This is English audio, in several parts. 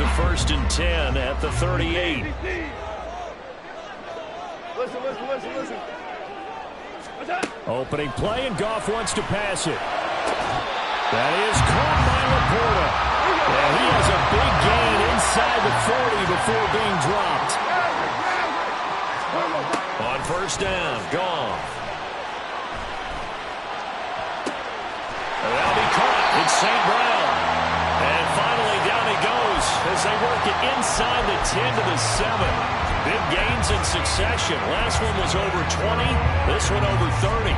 a 1st and 10 at the 38. Listen. Opening play, and Goff wants to pass it. That is caught by Laporta. And he has a big gain inside the 40 before being dropped. On 1st down, Goff. That'll be caught. It's St. Brown. And finally down he goes as they work it inside the 10 to the 7. Big gains in succession. Last one was over 20. This one over 30.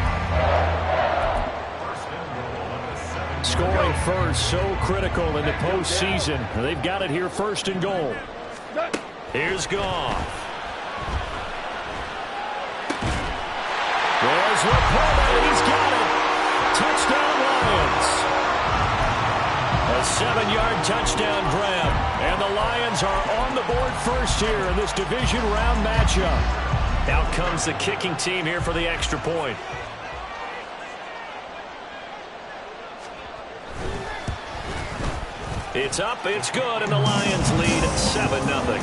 Scoring first, so critical in the postseason. They've got it here 1st and goal. Here's Goff. There's Laporta, and he's got it. Touchdown Lions. A 7-yard touchdown grab. And the Lions are on the board first here in this division round matchup. Out comes the kicking team here for the extra point. It's up, it's good, and the Lions lead 7-0.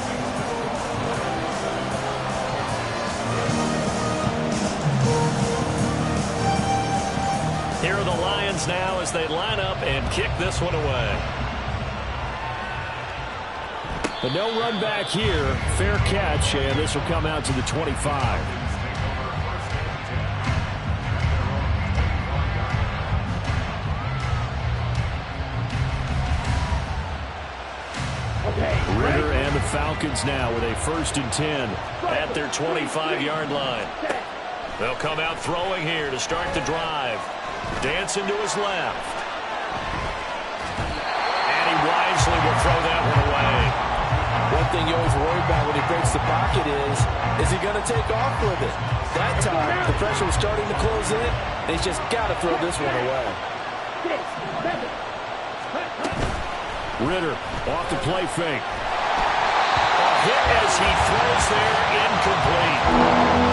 Here are the Lions now as they line up and kick this one away. But no run back here. Fair catch, and this will come out to the 25. Ritter and the Falcons now with a 1st and 10 at their 25-yard line. They'll come out throwing here to start the drive. Dancing to his left. And he wisely will throw that one away. One thing you always worry about when he breaks the pocket is he going to take off with it? That time, the pressure was starting to close in, and he's just got to throw this one away. Ritter off the play fake. A hit as he throws there, incomplete.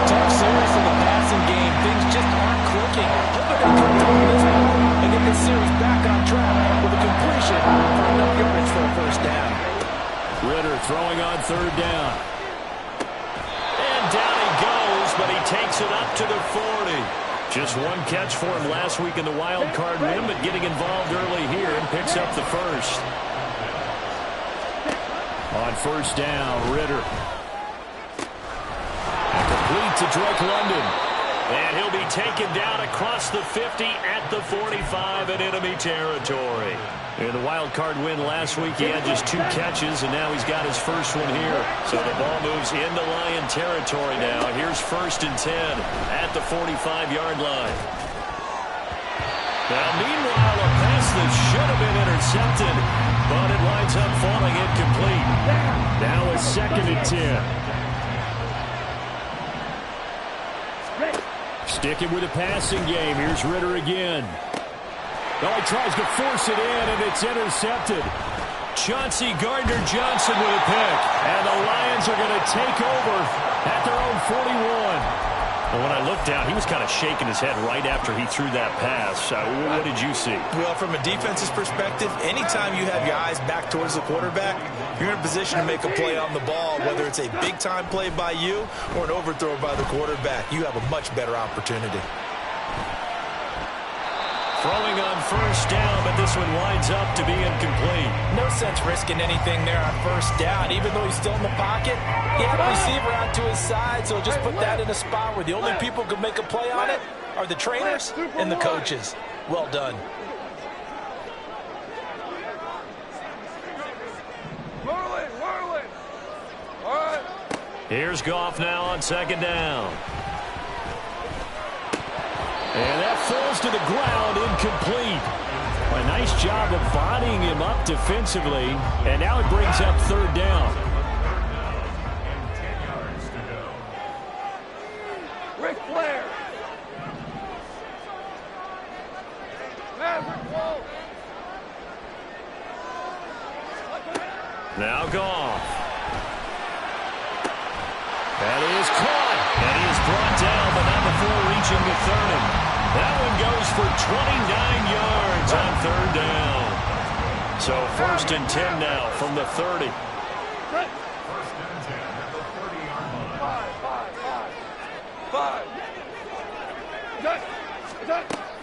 Tough series in the passing game. Things just aren't clicking. Hope they're going to come down this one and get this series back on track with a completion for enough yards for a 1st down. Ritter throwing on 3rd down. And down he goes, but he takes it up to the 40. Just one catch for him last week in the wild card win, but getting involved early here and picks up the 1st. On 1st down, Ritter. Complete to Drake London. And he'll be taken down across the 50 at the 45 in enemy territory. In the wild card win last week, he had just 2 catches, and now he's got his 1st one here. So the ball moves into Lion territory now. Here's 1st and 10 at the 45-yard line. Now, meanwhile, a pass that should have been intercepted, but it winds up falling incomplete. Now a 2nd and 10. Sticking with the passing game. Here's Ritter again. Oh, he tries to force it in, and it's intercepted. Chauncey Gardner-Johnson with a pick. And the Lions are going to take over at their own 41. Well, when I looked down, he was kind of shaking his head right after he threw that pass. What did you see? Well, from a defense's perspective, anytime you have your eyes back towards the quarterback, you're in a position to make a play on the ball, whether it's a big-time play by you or an overthrow by the quarterback. You have a much better opportunity. Throwing on 1st down, but this one winds up to be incomplete. No sense risking anything there on 1st down. Even though he's still in the pocket, he had a receiver out to his side, so just put that in a spot where the only people who can make a play on it are the trainers and the coaches. Well done. Whirling. All right. Here's Goff now on 2nd down. And that falls to the ground, incomplete. A nice job of bodying him up defensively, and now it brings up 3rd down. Ric Flair. Now Goff. That is caught, and he is brought down, but not before reaching the 30. That one goes for 29 yards on 3rd down. So 1st and 10 now from the 30.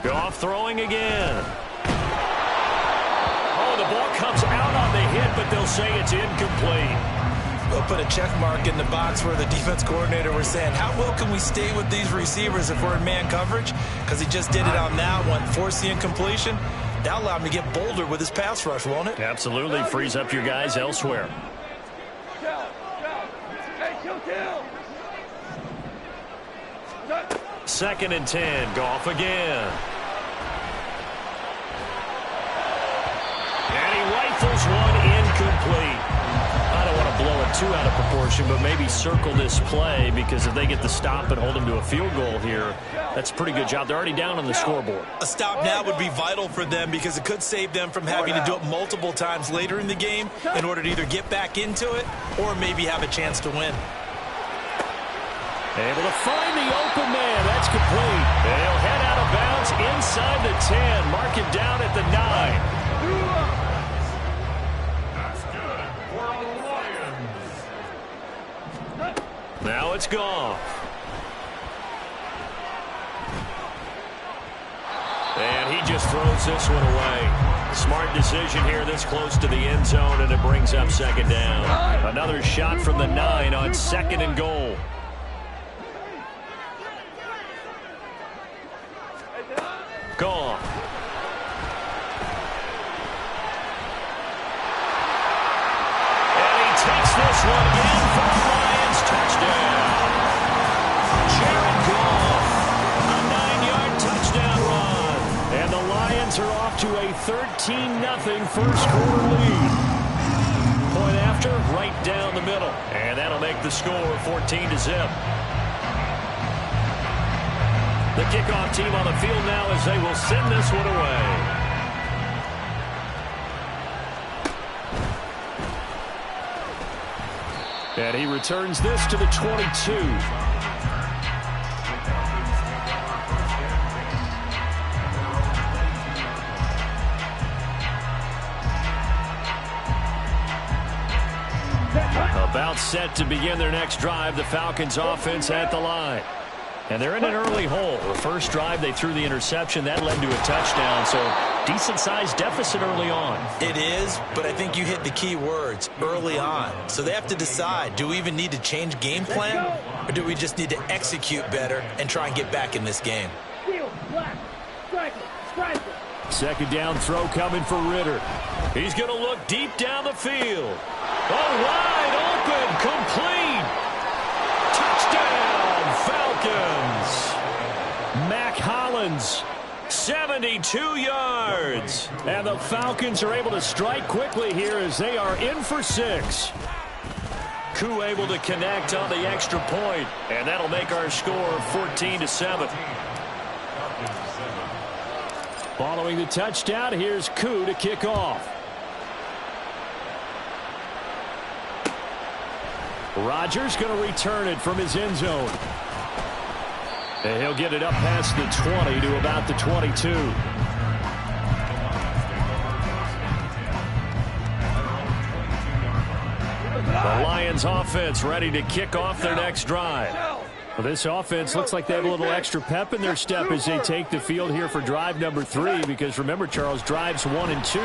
Goff throwing again. Oh, the ball comes out on the hit, but they'll say it's incomplete. They'll put a check mark in the box where the defense coordinator was saying, how well can we stay with these receivers if we're in man coverage? Because he just did it on that one, forced the incompletion. That'll allow him to get bolder with his pass rush, won't it? Absolutely. Frees up your guys elsewhere. Second and 10. Goff again. And he rifles one incomplete. I don't want to blow it too out of proportion, but maybe circle this play, because if they get the stop and hold them to a field goal here, that's a pretty good job. They're already down on the scoreboard. A stop now would be vital for them, because it could save them from having to do it multiple times later in the game in order to either get back into it or maybe have a chance to win. Able to find the open man. That's complete. And he'll head out of bounds inside the 10. Mark it down at the 9. Now it's gone. And he just throws this one away. Smart decision here this close to the end zone, and it brings up second down. Another shot from the 9 on 2nd and goal. Gone. And he takes this one in for the Lions. Touchdown. Jared Goff. A 9-yard touchdown run. And the Lions are off to a 13-0 first quarter lead. Point after, right down the middle. And that'll make the score 14-0. The kickoff team on the field now as they will send this one away. And he returns this to the 22. About set to begin their next drive. The Falcons offense at the line. And they're in an early hole. The first drive, they threw the interception. That led to a touchdown, so decent-sized deficit early on. It is, but I think you hit the key words, early on. So they have to decide, do we even need to change game plan, or do we just need to execute better and try and get back in this game? Second down throw coming for Ritter. He's going to look deep down the field. Oh, wide open, complete. Touchdown, Falcons. Mac Hollins, 72 yards. And the Falcons are able to strike quickly here as they are in for 6. Koo able to connect on the extra point, and that'll make our score 14-7. Following the touchdown, here's Koo to kick off. Rodgers going to return it from his end zone. And he'll get it up past the 20 to about the 22. The Lions offense ready to kick off their next drive. Well, this offense looks like they have a little extra pep in their step as they take the field here for drive number 3, because remember, Charles, drives 1 and 2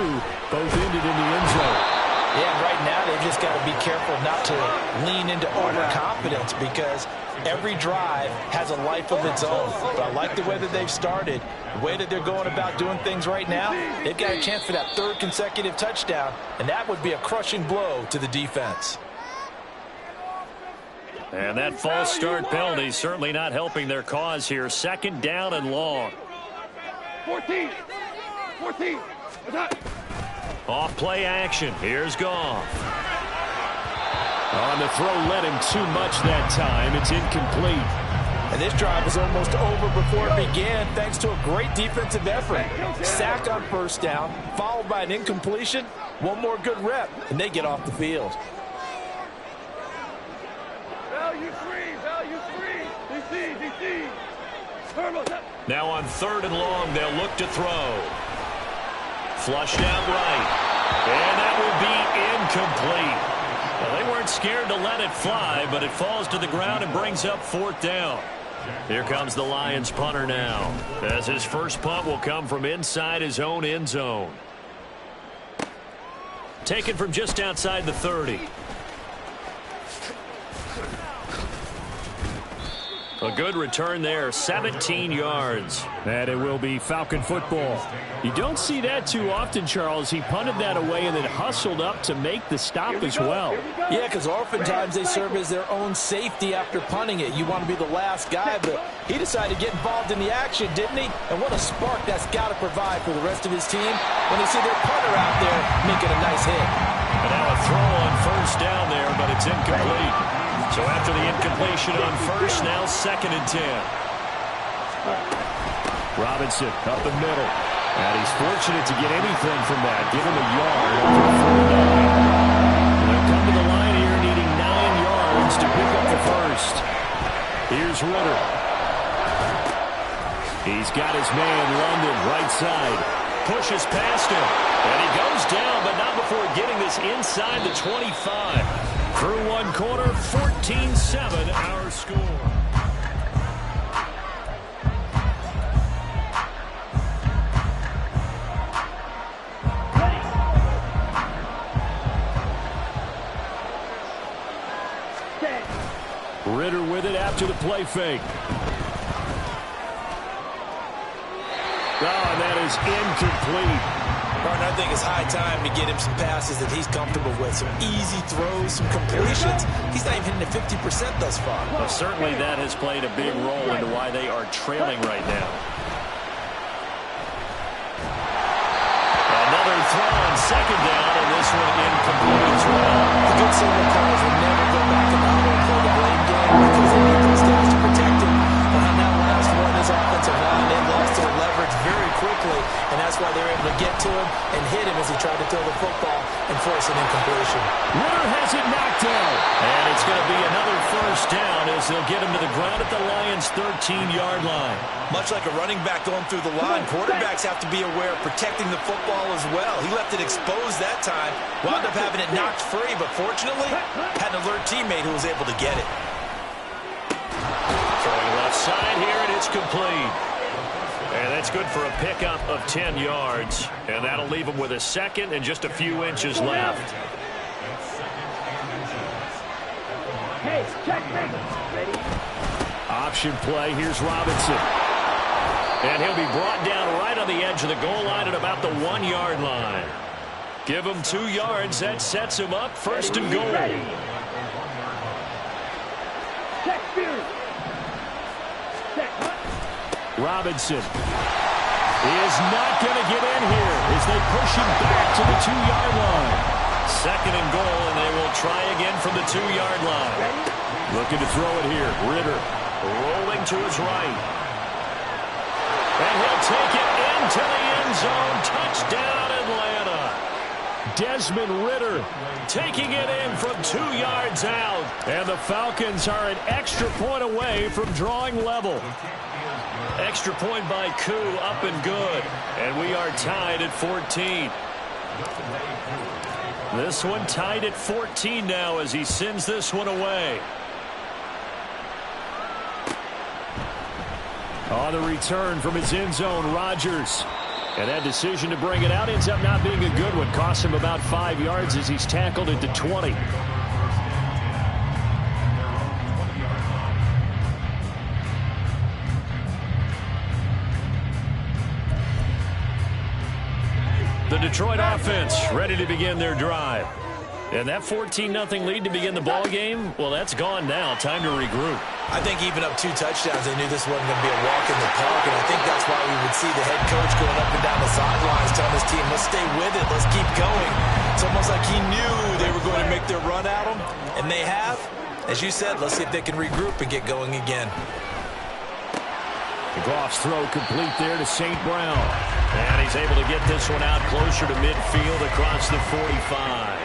both ended in the end zone. Yeah, right now they've just got to be careful not to lean into overconfidence, because every drive has a life of its own. But I like the way that they've started, the way that they're going about doing things right now. They've got a chance for that 3rd consecutive touchdown, and that would be a crushing blow to the defense. And that false start penalty certainly not helping their cause here. 2nd down and long. 14. Off play action. Here's Goff. On the throw, led him too much that time. It's incomplete. And this drive was almost over before it began, thanks to a great defensive effort. Sack on 1st down, followed by an incompletion. One more good rep, and they get off the field. Value free. DC. Now on 3rd and long, they'll look to throw. Flushed out right. And that will be incomplete. Well, they weren't scared to let it fly, but it falls to the ground and brings up 4th down. Here comes the Lions punter now, as his first punt will come from inside his own end zone. Taken from just outside the 30. A good return there, 17 yards. And it will be Falcon football. You don't see that too often, Charles. He punted that away and then hustled up to make the stop as well. Yeah, because oftentimes they serve as their own safety after punting it. You want to be the last guy, but he decided to get involved in the action, didn't he? And what a spark that's got to provide for the rest of his team when they see their punter out there making a nice hit. And now a throw on 1st down there, but it's incomplete. So after the incompletion on 1st, now 2nd and 10. Robinson up the middle. And he's fortunate to get anything from that. Give him a yard over the 49. They'll come to the line here needing 9 yards to pick up the 1st. Here's Ritter. He's got his man, London, right side. Pushes past him. And he goes down, but not before getting this inside the 25. Through one quarter, 14-7 our score. Ritter with it after the play fake. Oh, and that is incomplete. Partner, I think it's high time to get him some passes that he's comfortable with. Some easy throws, some completions. He's not even hitting the 50% thus far. Well, certainly that has played a big role into why they are trailing right now. Another throw on 2nd down, and this one incomplete as well. The good signal calls will never go back and play the blame game because they need those guys to protect him. And on that last one, his offensive line, they lost their leverage very quickly, and that's why they were able to get to him and hit him as he tried to throw the football and force an incompletion. Ritter has it knocked down. And it's going to be another 1st down as they'll get him to the ground at the Lions' 13-yard line. Much like a running back going through the line, quarterbacks have to be aware of protecting the football as well. He left it exposed that time, wound up having it knocked free, but fortunately, had an alert teammate who was able to get it. Throwing left side here, and it's complete. And that's good for a pickup of 10 yards. And that'll leave him with a 2nd and just a few inches left. Hey, check me. Ready? Option play. Here's Robinson. And he'll be brought down right on the edge of the goal line at about the 1-yard line. Give him 2 yards. That sets him up 1st and goal. Ready. Check spirit. Check. Robinson is not going to get in here as they push him back to the 2-yard line. 2nd and goal, and they will try again from the 2-yard line. Looking to throw it here. Ritter rolling to his right. And he'll take it into the end zone. Touchdown, Atlanta. Desmond Ritter taking it in from 2 yards out. And the Falcons are an extra point away from drawing level. Extra point by Koo, up and good. And we are tied at 14. This one tied at 14 now as he sends this one away. On the return from his end zone, Rodgers. And that decision to bring it out ends up not being a good one. Costs him about 5 yards as he's tackled at the 20. The Detroit offense ready to begin their drive. And that 14-0 lead to begin the ball game, well, that's gone now. Time to regroup. I think even up 2 touchdowns, they knew this wasn't going to be a walk in the park, and I think that's why we would see the head coach going up and down the sidelines telling his team, let's stay with it, let's keep going. It's almost like he knew they were going to make their run at him, and they have. As you said, let's see if they can regroup and get going again. Goff's throw complete there to St. Brown. And he's able to get this one out closer to midfield across the 45.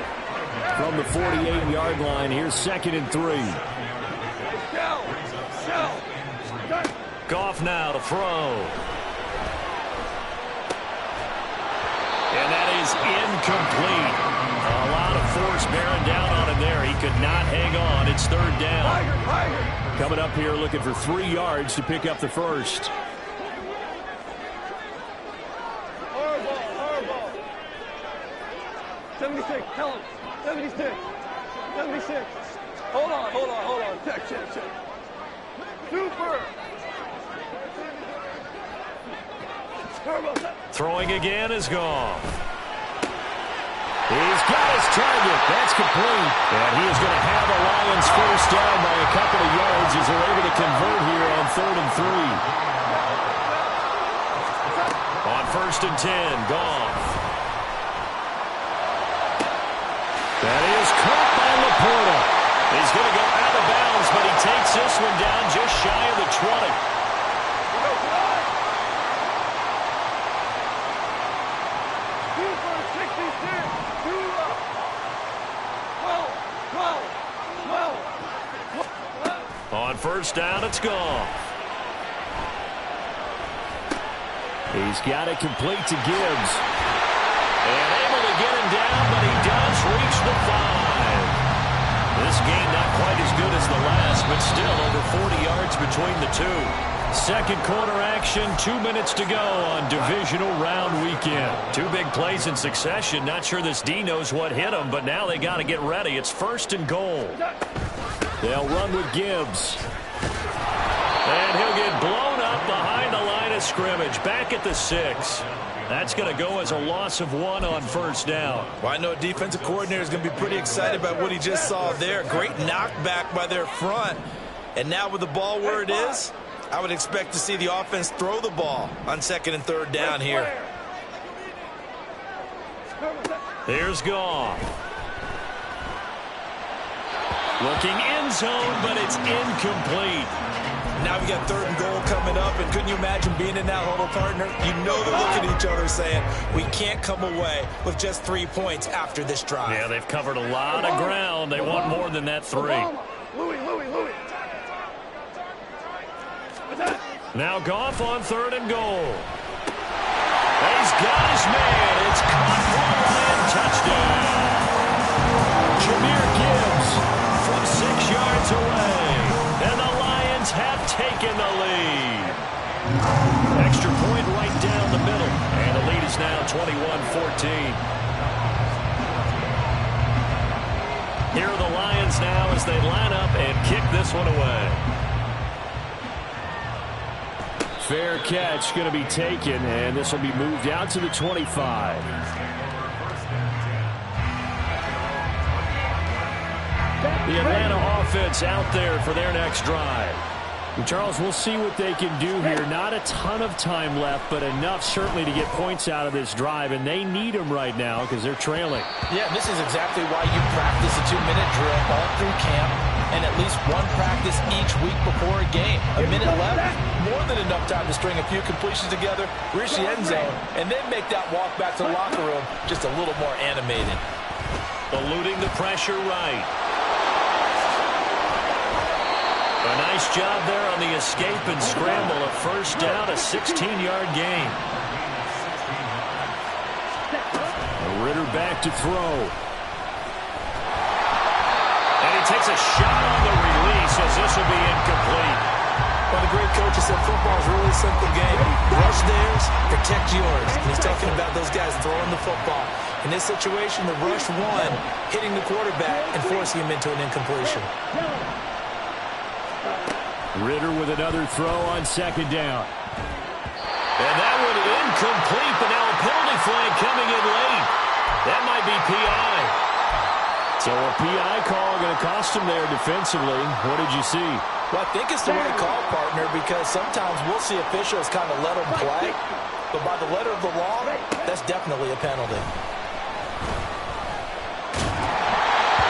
From the 48-yard line, here's 2nd and 3. Goff now to throw. And that is incomplete. A lot of force bearing down on him there. He could not hang on. It's third down. Coming up here looking for 3 yards to pick up the first. Hardball. 76, tell him. 76. Hold on. Check. Super. Throwing again is gone. He's got his target. That's complete. And he is going to have the Lions first down by a couple of yards as they're able to convert here on 3rd and 3. On 1st and 10, Goff. That is caught by Laporta. He's going to go out of bounds, but he takes this one down just shy of the 20. On 1st down, it's gone. He's got it complete to Gibbs. And able to get him down, but he does reach the 5. This game not quite as good as the last, but still over 40 yards between the two. Second quarter action, 2 minutes to go on divisional round weekend. 2 big plays in succession. Not sure this D knows what hit him, but now they got to get ready. It's 1st and goal. They'll run with Gibbs. And he'll get blown up behind the line of scrimmage. Back at the 6. That's going to go as a loss of 1 on 1st down. Well, I know a defensive coordinator is going to be pretty excited about what he just saw there. Great knockback by their front. And now with the ball where it is, I would expect to see the offense throw the ball on 2nd and 3rd down here. Here's Goff. Looking end zone, but it's incomplete. Now we got 3rd and goal coming up, and couldn't you imagine being in that huddle, partner? You know they're looking at each other saying, we can't come away with just 3 points after this drive. Yeah, they've covered a lot of ground. They want more than that 3. Louis. Now Goff on 3rd and goal. He's got his man. It's caught for a Lion touchdown. Jahmyr Gibbs from 6 yards away. And the Lions have taken the lead. Extra point right down the middle. And the lead is now 21-14. Here are the Lions now as they line up and kick this one away. Fair catch going to be taken, and this will be moved out to the 25. The Atlanta offense out there for their next drive. And Charles, we'll see what they can do here. Not a ton of time left, but enough certainly to get points out of this drive, and they need them right now because they're trailing. Yeah, this is exactly why you practice a 2-minute drill all through camp and at least one practice each week before a game. A minute left, more than enough time to string a few completions together, reach the end zone, and then make that walk back to the locker room just a little more animated. Eluding the pressure right. A nice job there on the escape and scramble. A 1st down, a 16-yard gain. Ritter back to throw. And he takes a shot on the release as this will be incomplete. Well, the great coach has said football is really a simple game. Rush theirs, protect yours. And he's talking about those guys throwing the football. In this situation, the rush one, hitting the quarterback and forcing him into an incompletion. Ritter with another throw on 2nd down. And that one incomplete, but now a penalty flag coming in late. That might be PI. So a PI call going to cost him there defensively. What did you see? Well, I think it's the right call, partner, because sometimes we'll see officials kind of let them play. But by the letter of the law, that's definitely a penalty.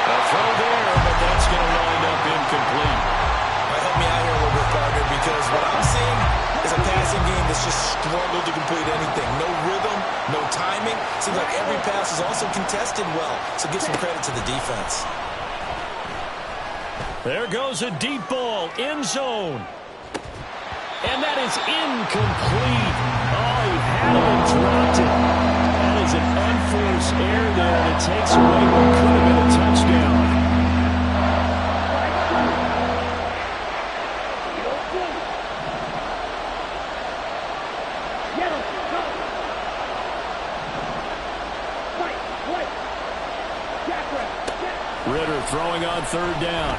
A throw there, but that's going to wind up incomplete. Help me out here a little bit, partner, because what I'm seeing is a passing game that's just struggled to complete anything. No rhythm, no timing. Seems like every pass is also contested well, so give some credit to the defense. There goes a deep ball, end zone. And that is incomplete. Oh, he had it and dropped it. That is an force air there, and it takes away what could have been a touchdown. Ritter throwing on third down.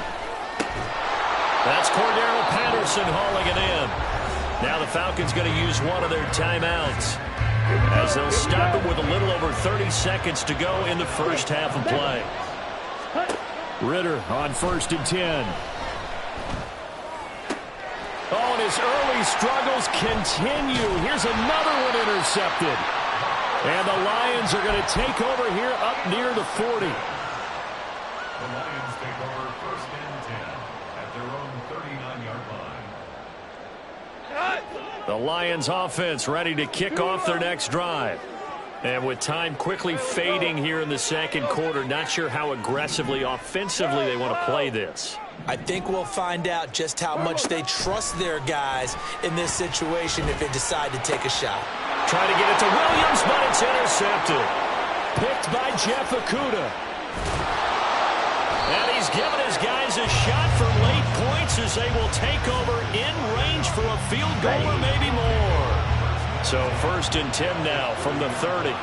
That's Cordero Patterson hauling it in. Now the Falcons going to use one of their timeouts, as they'll stop it with a little over 30 seconds to go in the first half of play. Ritter on 1st and 10. Oh, and his early struggles continue. Here's another one intercepted. And the Lions are going to take over here up near the 40. The Lions take over 1st and 10 at their own 39-yard line. The Lions offense ready to kick off their next drive. And with time quickly fading here in the second quarter, not sure how aggressively, offensively they want to play this. I think we'll find out just how much they trust their guys in this situation if they decide to take a shot. Trying to get it to Williams, but it's intercepted. Picked by Jeff Okudah. And he's given his guys a shot for late points as they will take over in range for a field goal or maybe more. So 1st and 10 now from the 30.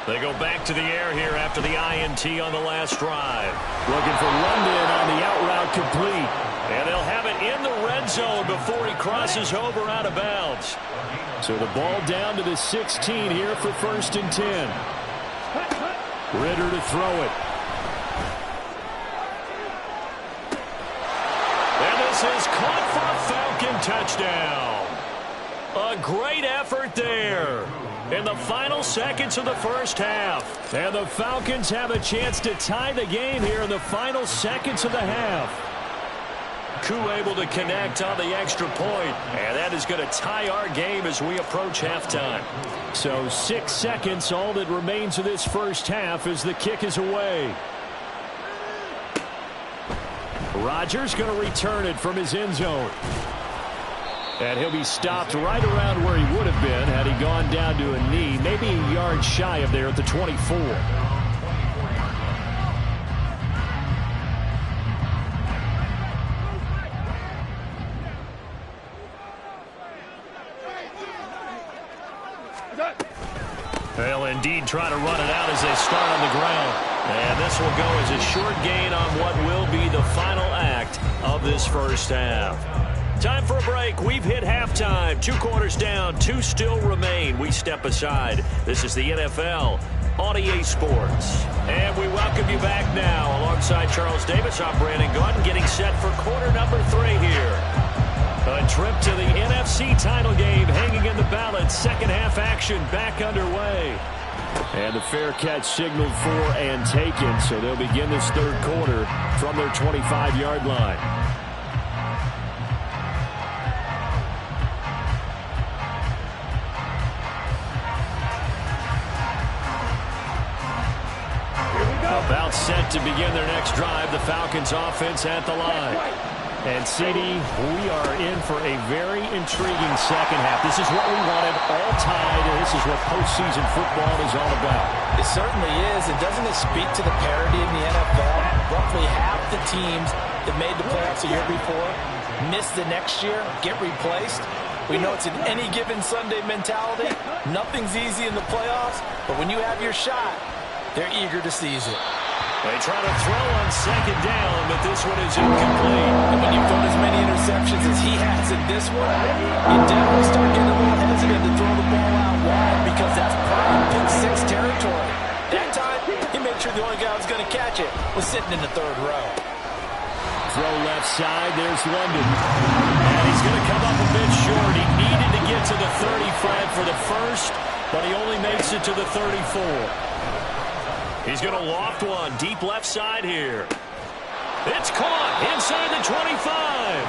They go back to the air here after the INT on the last drive. Looking for London on the out route complete. And they'll have it in the red zone before he crosses over out of bounds. So the ball down to the 16 here for 1st and 10. Ritter to throw it. And this is caught for a Falcon touchdown. A great effort there in the final seconds of the first half. And the Falcons have a chance to tie the game here in the final seconds of the half. Koo able to connect on the extra point, and that is going to tie our game as we approach halftime. So 6 seconds, all that remains of this first half as the kick is away. Rodgers going to return it from his end zone. And he'll be stopped right around where he would have been had he gone down to a knee, maybe a yard shy of there at the 24. They'll indeed try to run it out as they start on the ground. And this will go as a short gain on what will be the final act of this first half. Time for a break. We've hit halftime. 2 quarters down, 2 still remain. We step aside. This is the NFL on EA Sports. And we welcome you back now. Alongside Charles Davis, I'm Brandon Gaudin, getting set for quarter number 3 here. A trip to the NFC title game hanging in the balance. Second half action back underway. And the fair catch signaled for and taken, so they'll begin this third quarter from their 25-yard line. About set to begin their next drive. The Falcons offense at the line. And, CD, we are in for a very intriguing second half. This is what we wanted, all tied, and this is what postseason football is all about. It certainly is, and doesn't it speak to the parity in the NFL? Roughly half the teams that made the playoffs a year before miss the next year, get replaced. We know it's an any given Sunday mentality. Nothing's easy in the playoffs, but when you have your shot, they're eager to seize it. They try to throw on second down, but this one is incomplete. And when you've thrown as many interceptions as he has in this one, you definitely start getting a little hesitant to throw the ball out wide because that's prime pick 6 territory. That time, he made sure the only guy who was going to catch it was sitting in the third row. Throw left side, there's London. And he's going to come up a bit short. He needed to get to the 35 for the first, but he only makes it to the 34. He's going to loft one deep left side here. It's caught inside the 25.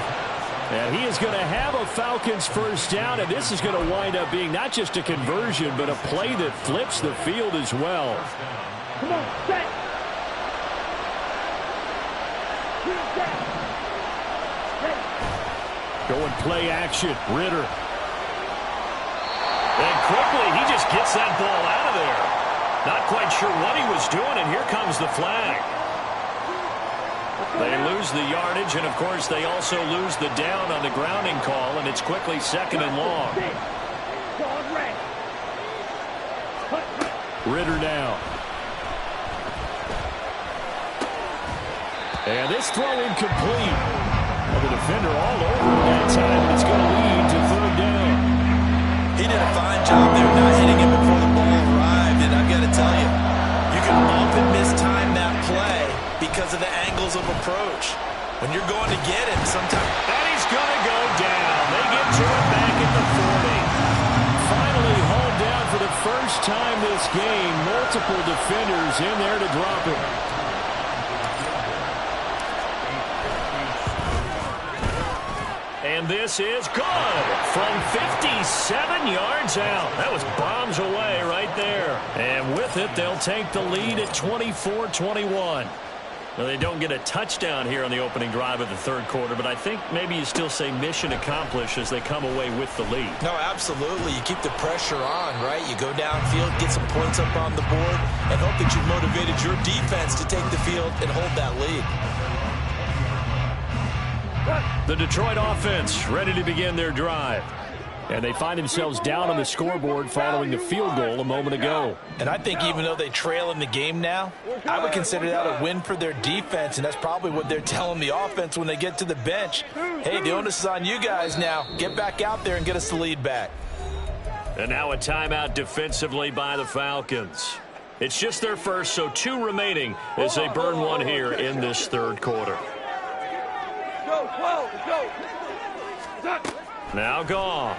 And he is going to have a Falcons first down, and this is going to wind up being not just a conversion, but a play that flips the field as well. Come on, set. Going play action, Ritter. And quickly. He just gets that ball out of there. Not quite sure what he was doing, and here comes the flag. They lose the yardage, and, of course, they also lose the down on the grounding call, and it's quickly second and long. Ritter now. And this throw incomplete. Well, the defender all over him that time, and it's going to lead to third down. He did a fine job there not hitting him before the ball arrived, and I've got to tell you, you can often mistime that play because of the angles of approach. When you're going to get him, sometimes... And he's going to go down. They get to him back at the 40. Finally hauled down for the first time this game. Multiple defenders in there to drop him. And this is good from 57 yards out. That was bombs away right there. And with it, they'll take the lead at 24-21. Well, they don't get a touchdown here on the opening drive of the third quarter, but I think maybe you still say mission accomplished as they come away with the lead. No, absolutely. You keep the pressure on, right? You go downfield, get some points up on the board, and hope that you've motivated your defense to take the field and hold that lead. The Detroit offense ready to begin their drive. And they find themselves down on the scoreboard following the field goal a moment ago. And I think even though they trail in the game now, I would consider that a win for their defense, and that's probably what they're telling the offense when they get to the bench. Hey, the onus is on you guys now. Get back out there and get us the lead back. And now a timeout defensively by the Falcons. It's just their first, so 2 remaining as they burn one here in this third quarter. Now Goff.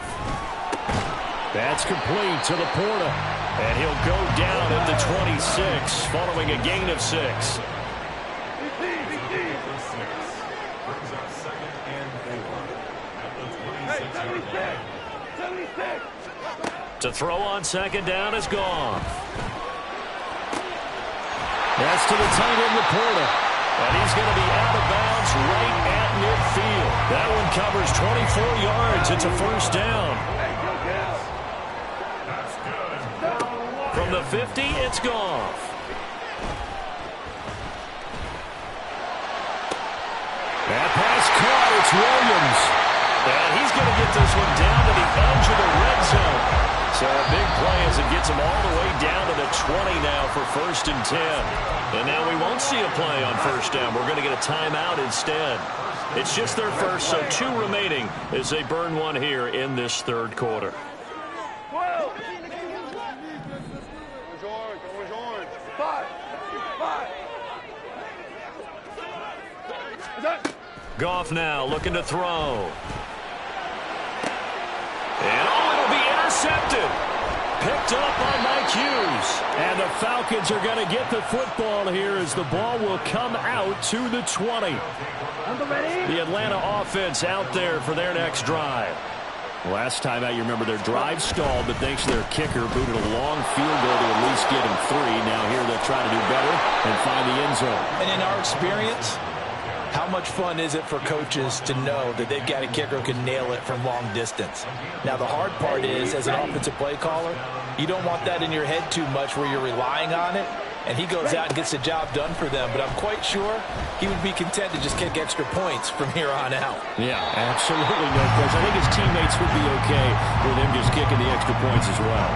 That's complete to Laporta. And he'll go down at the 26 following a gain of 6. To throw on second down is Goff. That's to the tight end Laporta. And he's going to be out of bounds right at midfield. That one covers 24 yards. It's a first down. From the 50, it's Goff. That pass caught. It's Williams. And he's going to get this one down to the edge of the red zone. So a big play as it gets him all the way down to the 20 now for 1st and 10. And now we won't see a play on first down. We're going to get a timeout instead. It's just their first, so 2 remaining as they burn one here in this third quarter. Goff now looking to throw. And it'll be intercepted. Picked up by Mike Hughes. And the Falcons are going to get the football here as the ball will come out to the 20. The Atlanta offense out there for their next drive. Last time out, you remember their drive stalled, but thanks to their kicker, booted a long field goal to at least get him 3. Now here they'll try to do better and find the end zone. And in our experience, how much fun is it for coaches to know that they've got a kicker who can nail it from long distance? Now, the hard part is, as an offensive play caller, you don't want that in your head too much where you're relying on it, and he goes out and gets the job done for them. But I'm quite sure he would be content to just kick extra points from here on out. Yeah, absolutely no question. I think his teammates would be okay with him just kicking the extra points as well.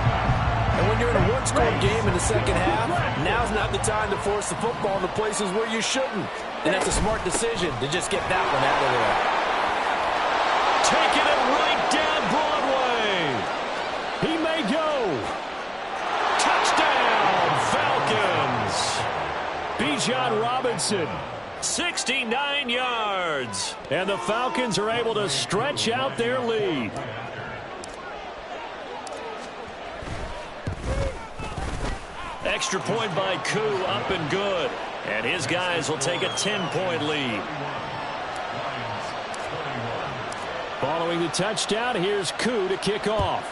And when you're in a one-score game in the second half, now's not the time to force the football in the places where you shouldn't. And that's a smart decision to just get that one out of there. Taking it right down Broadway. He may go. Touchdown, Falcons. Bijan Robinson. 69 yards. And the Falcons are able to stretch out their lead. Extra point by Koo, up and good. And his guys will take a 10-point lead. Following the touchdown, here's Koo to kick off.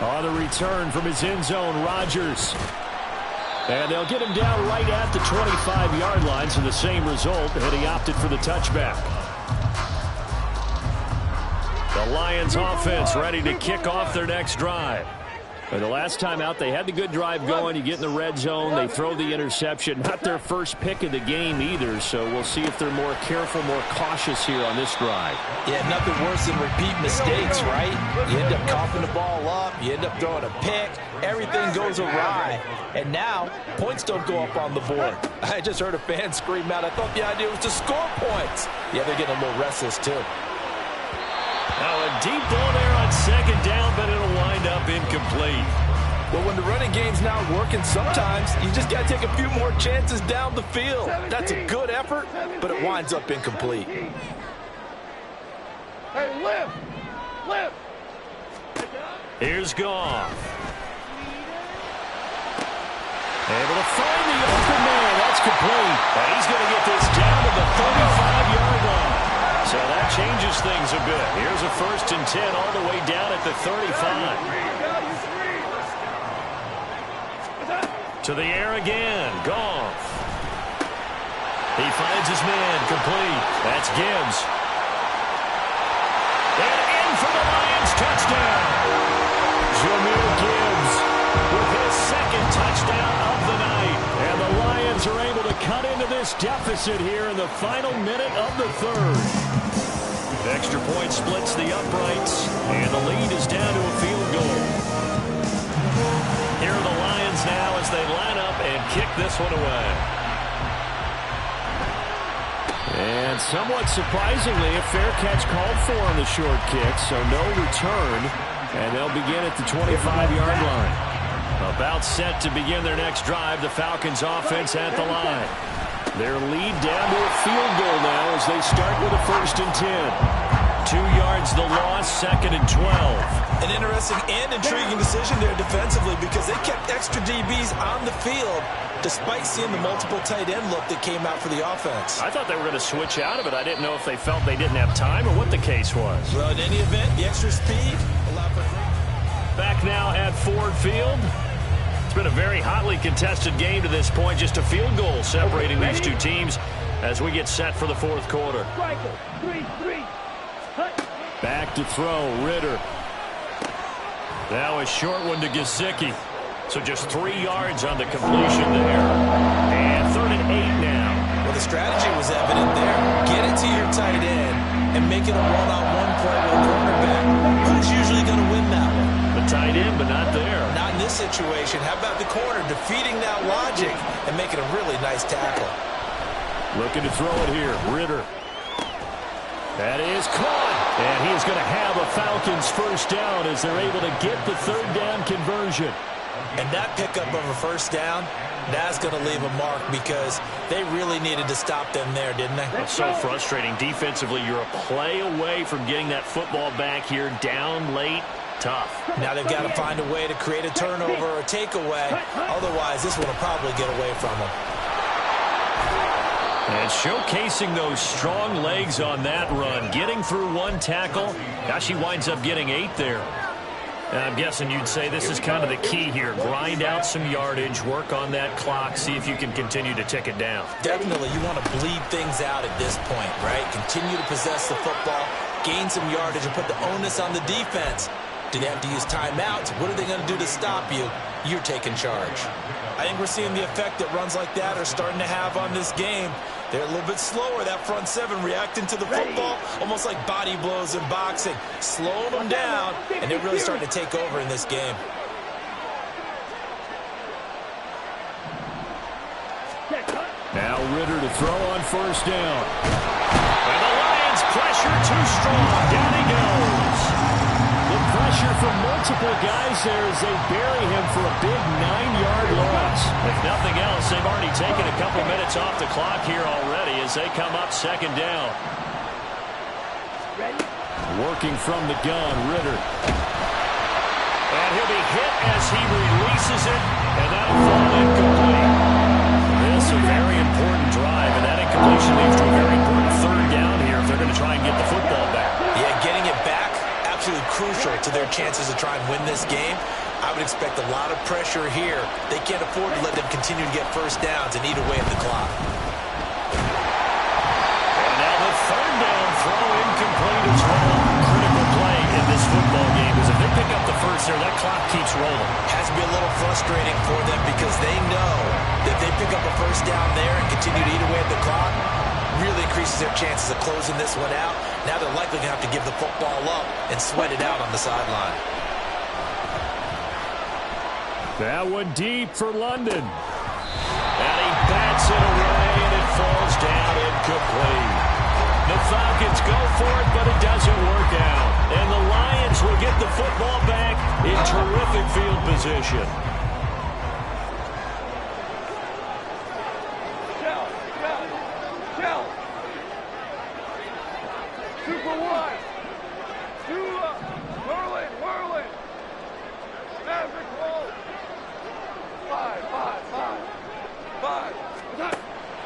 On the return from his end zone, Rodgers. And they'll get him down right at the 25-yard line, so the same result, and he opted for the touchback. The Lions offense ready to kick off their next drive. And the last time out, they had the good drive going. You get in the red zone, they throw the interception. Not their first pick of the game either, so we'll see if they're more careful, more cautious here on this drive. Yeah, nothing worse than repeat mistakes, right? You end up coughing the ball up, you end up throwing a pick, everything goes awry. And now, points don't go up on the board. I just heard a fan scream out, I thought the idea was to score points. Yeah, they're getting a little restless too. Now a deep ball there on second down, but it'll wind up incomplete. But when the running game's not working, sometimes you just got to take a few more chances down the field. That's a good effort, but it winds up incomplete. Hey, lift! Lift! Here's Goff. Able to find the open man. That's complete. And he's going to get this down to the 35-yard line. So that changes things a bit. Here's a 1st and 10 all the way down at the 35. To the air again. Goff. He finds his man. Complete. That's Gibbs. And in for the Lions. Touchdown. Jahmyr Gibbs with his 2nd touchdown of the night. And the Lions are able to cut into this deficit here in the final minute of the 3rd. Extra point splits the uprights, and the lead is down to a field goal. Here are the Lions now as they line up and kick this one away. And somewhat surprisingly, a fair catch called for on the short kick, so no return, and they'll begin at the 25-yard line. About set to begin their next drive, the Falcons offense at the line. Their lead down to a field goal now as they start with a 1st and 10. 2 yards the loss, 2nd and 12. An interesting and intriguing decision there defensively because they kept extra DBs on the field despite seeing the multiple tight end look that came out for the offense. I thought they were going to switch out of it. I didn't know if they felt they didn't have time or what the case was. Well, in any event, the extra speed allowed for... Back now at Ford Field. It's been a very hotly contested game to this point. Just a field goal separating these two teams as we get set for the 4th quarter. Back to throw, Ritter. Now a short one to Gesicki. So just 3 yards on the completion there. And 3rd and 8 now. Well, the strategy was evident there. Get it to your tight end and make it a one-on-one play with a cornerback. Who's usually going to win that one? The tight end, but not there. Not in this situation. How about the corner defeating that logic and making a really nice tackle? Looking to throw it here. Ritter. That is caught. And he is going to have a Falcons 1st down as they're able to get the 3rd down conversion. And that pickup of a 1st down, that's going to leave a mark because they really needed to stop them there, didn't they? It's so frustrating. Defensively, you're a play away from getting that football back here down late. Tough. Now they've got to find a way to create a turnover or a takeaway. Otherwise, this one will probably get away from them. And showcasing those strong legs on that run. Getting through 1 tackle. Now she winds up getting 8 there. And I'm guessing you'd say this is kind of the key here. Grind out some yardage. Work on that clock. See if you can continue to tick it down. Definitely. You want to bleed things out at this point, right? Continue to possess the football. Gain some yardage and put the onus on the defense. Do they have to use timeouts? What are they going to do to stop you? You're taking charge. I think we're seeing the effect that runs like that are starting to have on this game. They're a little bit slower, that front 7, reacting to the football, almost like body blows in boxing. Slowing them down, and they're really starting to take over in this game. Now Ritter to throw on 1st down. And the Lions pressure too strong. Down he goes. The pressure from multiple guys there as they bury him for a big 9-yard loss. If nothing else, they've already taken a couple minutes off the clock here already as they come up 2nd down. Working from the gun, Ritter. And he'll be hit as he releases it, and that'll fall incomplete. This is a very important drive, and that incompletion leads to a very important 3rd down here if they're going to try and get the football back. Yeah, getting it back, absolutely crucial to their chances to try and win this game. I would expect a lot of pressure here. They can't afford to let them continue to get 1st downs and eat away at the clock. And now the 3rd down throw incomplete as well. Critical play down there and continue to eat away at the clock, really increases their chances of closing this one out. Now they're likely going to have to give the football up and sweat it out on the sideline. That one deep for London. And he bats it away, and it falls down incomplete. The Falcons go for it, but it doesn't work out. And the Lions will get the football back in terrific field position.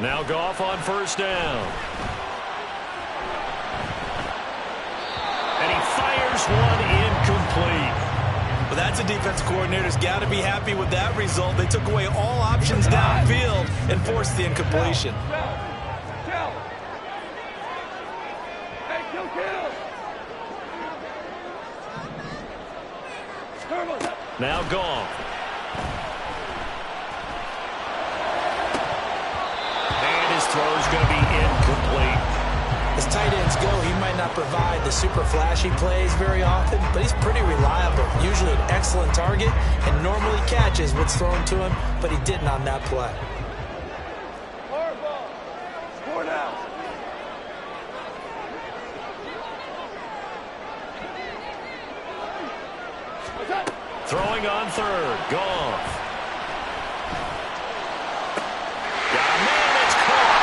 Now Goff on first down. And he fires one incomplete. Well, that's a defense coordinator's got to be happy with that result. They took away all options downfield and forced the incompletion. Now Goff. Throw's going to be incomplete. As tight ends go, he might not provide the super flashy plays very often, but he's pretty reliable. Usually an excellent target and normally catches what's thrown to him, but he didn't on that play. Score now. Throwing on third. Goff.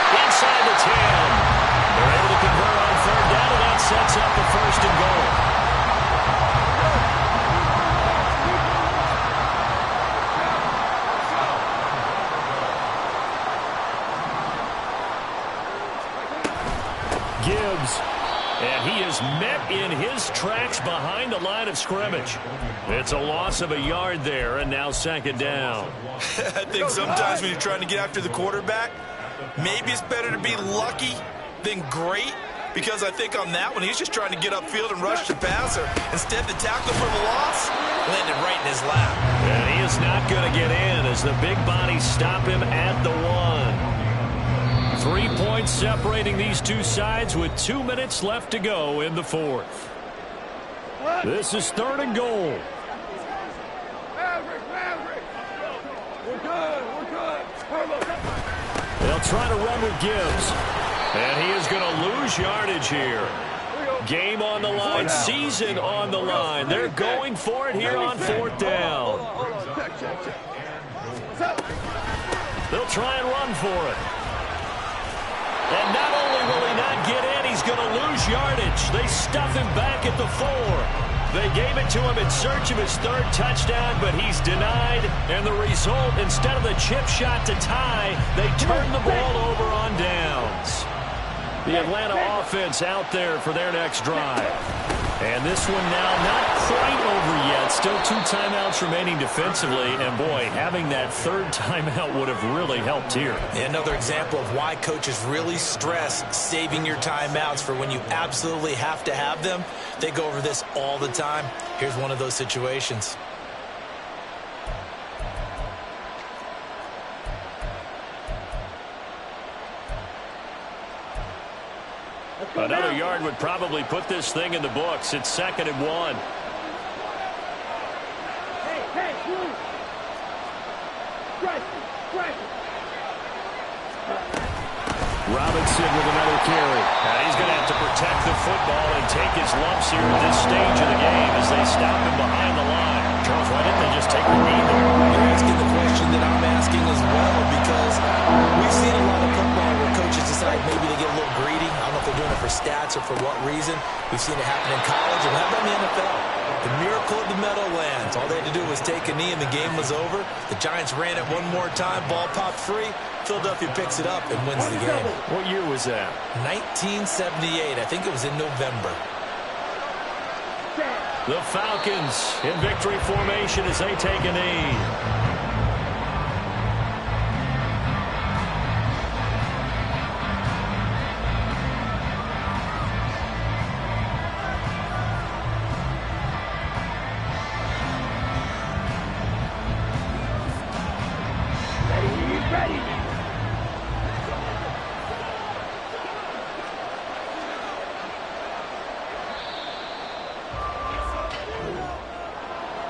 Inside the 10. They're able to convert on third down, and that sets up the first and goal. Gibbs. And he is met in his tracks behind the line of scrimmage. It's a loss of a yard there, and now second down. I think sometimes when you're trying to get after the quarterback, maybe it's better to be lucky than great, because I think on that one, he's just trying to get upfield and rush the passer. Instead, the tackle for the loss landed right in his lap. And he is not going to get in as the big bodies stop him at the 1. 3 points separating these two sides with 2 minutes left to go in the fourth. This is third and goal. Maverick. We're good. They'll try to run with Gibbs. And he is going to lose yardage here. Game on the line, season on the line. They're going for it here on fourth down. They'll try and run for it. And not only will he not get in, he's going to lose yardage. They stuff him back at the 4. They gave it to him in search of his third touchdown, but he's denied. And the result, instead of the chip shot to tie, they turn the ball over on downs. The Atlanta offense out there for their next drive. And this one now not quite over yet. Still 2 timeouts remaining defensively. And, boy, having that third timeout would have really helped here. Another example of why coaches really stress saving your timeouts for when you absolutely have to have them. They go over this all the time. Here's one of those situations. Another yard would probably put this thing in the books. It's 2nd and 1. Robinson with another carry. And he's going to have to protect the football and take his lumps here at this stage of the game as they stop him behind the line. Charles, why didn't they just take the knee there? You're asking the question that I'm asking as well, because we've seen a lot of football where coaches decide maybe they get a little greedy. I don't know if they're doing it for stats or for what reason. We've seen it happen in college, and how about in the NFL? The miracle of the Meadowlands. All they had to do was take a knee, and the game was over. The Giants ran it one more time. Ball popped free. Philadelphia picks it up and wins the game. What year was that? 1978. I think it was in November. The Falcons in victory formation as they take a knee.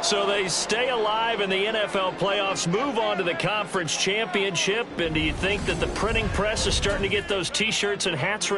So they stay alive in the NFL playoffs, move on to the conference championship. And do you think that the printing press is starting to get those T-shirts and hats ready